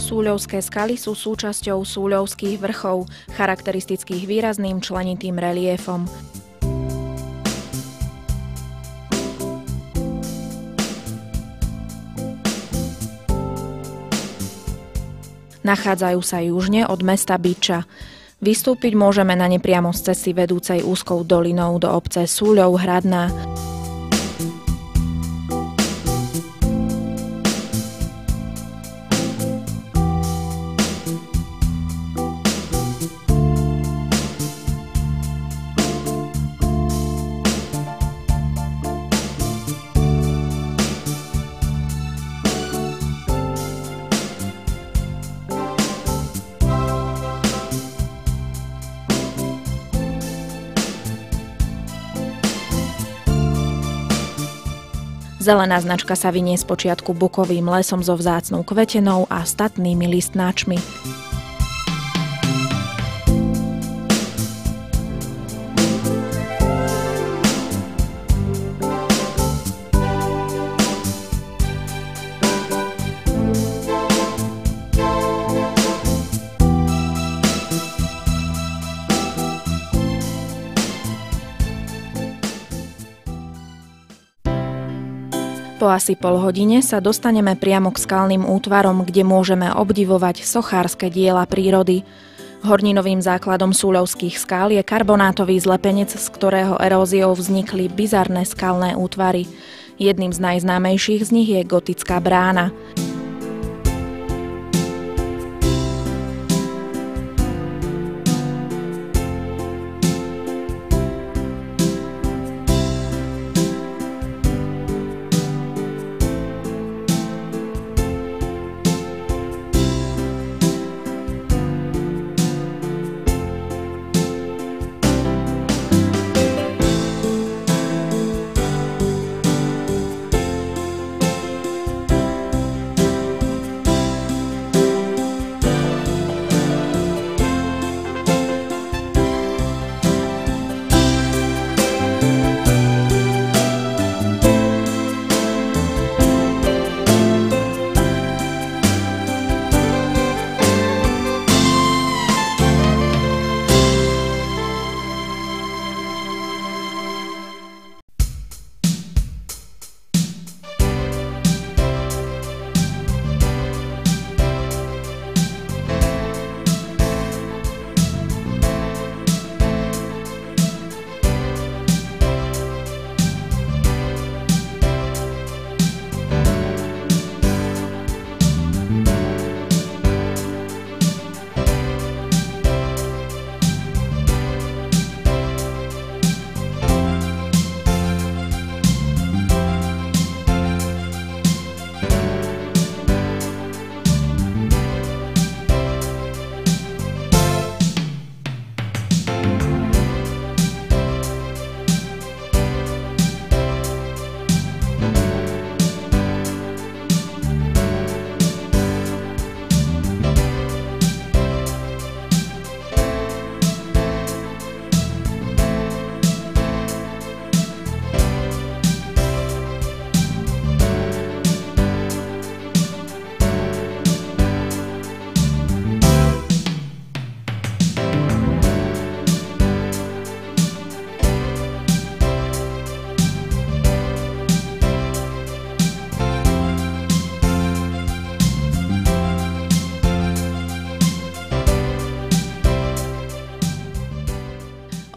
Súľovské skaly sú súčasťou Súľovských vrchov, charakteristických výrazným členitým reliéfom. Nachádzajú sa južne od mesta Byča. Vystúpiť môžeme na ne priamo z cesty vedúcej úzkou dolinou do obce Súľov Hradná. Zelená značka sa vinie spočiatku bukovým lesom so vzácnou kvetenou a statnými listnáčmi. Po asi polhodine sa dostaneme priamo k skalným útvarom, kde môžeme obdivovať sochárske diela prírody. Horninovým základom súľovských skál je karbonátový zlepenec, z ktorého eróziou vznikli bizarné skalné útvary. Jedným z najznámejších z nich je gotická brána.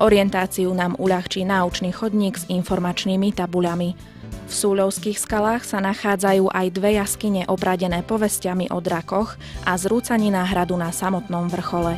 Orientáciu nám uľahčí náučný chodník s informačnými tabuľami. V Súľovských skalách sa nachádzajú aj dve jaskyne opradené povestiami o drakoch a zrúcanina hradu na samotnom vrchole.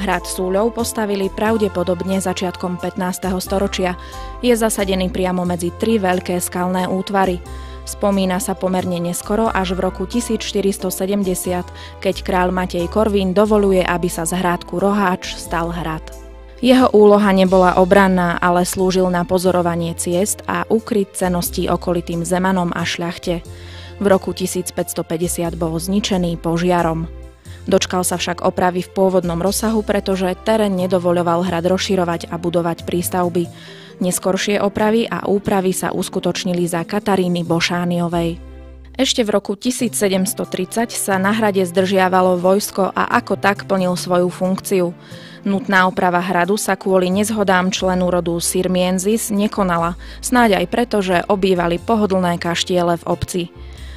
Hrad Súľov postavili pravdepodobne začiatkom 15. storočia. Je zasadený priamo medzi tri veľké skalné útvary. Spomína sa pomerne neskoro, až v roku 1470, keď kráľ Matej Korvín dovoluje, aby sa z hrádku Roháč stal hrad. Jeho úloha nebola obranná, ale slúžil na pozorovanie ciest a ukryť cennosti okolitým zemanom a šľachte. V roku 1550 bol zničený požiarom. Dočkal sa však opravy v pôvodnom rozsahu, pretože terén nedovoľoval hrad rozširovať a budovať prístavby. Neskoršie opravy a úpravy sa uskutočnili za Kataríny Bošániovej. Ešte v roku 1730 sa na hrade zdržiavalo vojsko a ako tak plnil svoju funkciu. Nutná oprava hradu sa kvôli nezhodám členu rodu Sirmienzis nekonala, snáď aj preto, že obývali pohodlné kaštiele v obci.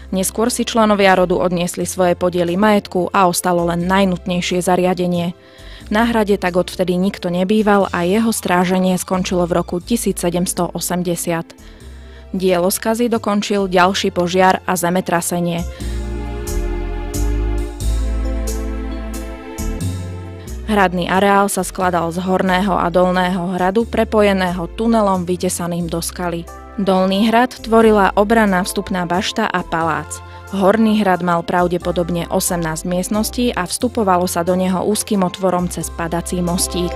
Neskôr si členovia rodu odniesli svoje podiely majetku a ostalo len najnutnejšie zariadenie. Na hrade tak odvtedy nikto nebýval a jeho stráženie skončilo v roku 1780. Dielo skazy dokončil ďalší požiar a zemetrasenie. Hradný areál sa skladal z horného a dolného hradu, prepojeného tunelom vytesaným do skaly. Dolný hrad tvorila obranná vstupná bašta a palác. Horný hrad mal pravdepodobne 18 miestností a vstupovalo sa do neho úzkym otvorom cez padací mostík.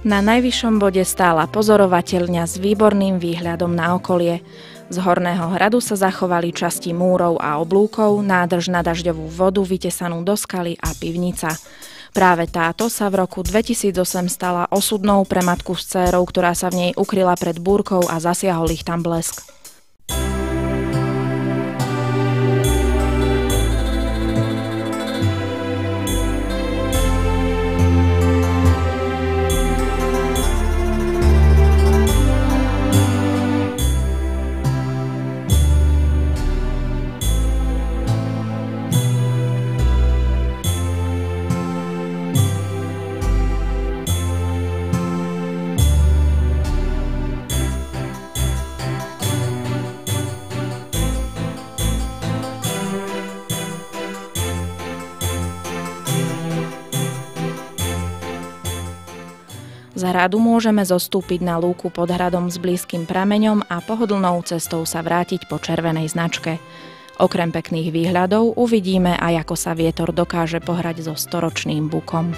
Na najvyššom bode stála pozorovateľňa s výborným výhľadom na okolie. Z horného hradu sa zachovali časti múrov a oblúkov, nádrž na dažďovú vodu vytesanú do skaly a pivnica. Práve táto sa v roku 2008 stala osudnou pre matku s dcérou, ktorá sa v nej ukryla pred búrkou a zasiahol ich tam blesk. Z hradu môžeme zostúpiť na lúku pod hradom s blízkym prameňom a pohodlnou cestou sa vrátiť po červenej značke. Okrem pekných výhľadov uvidíme aj, ako sa vietor dokáže pohrať so storočným bukom.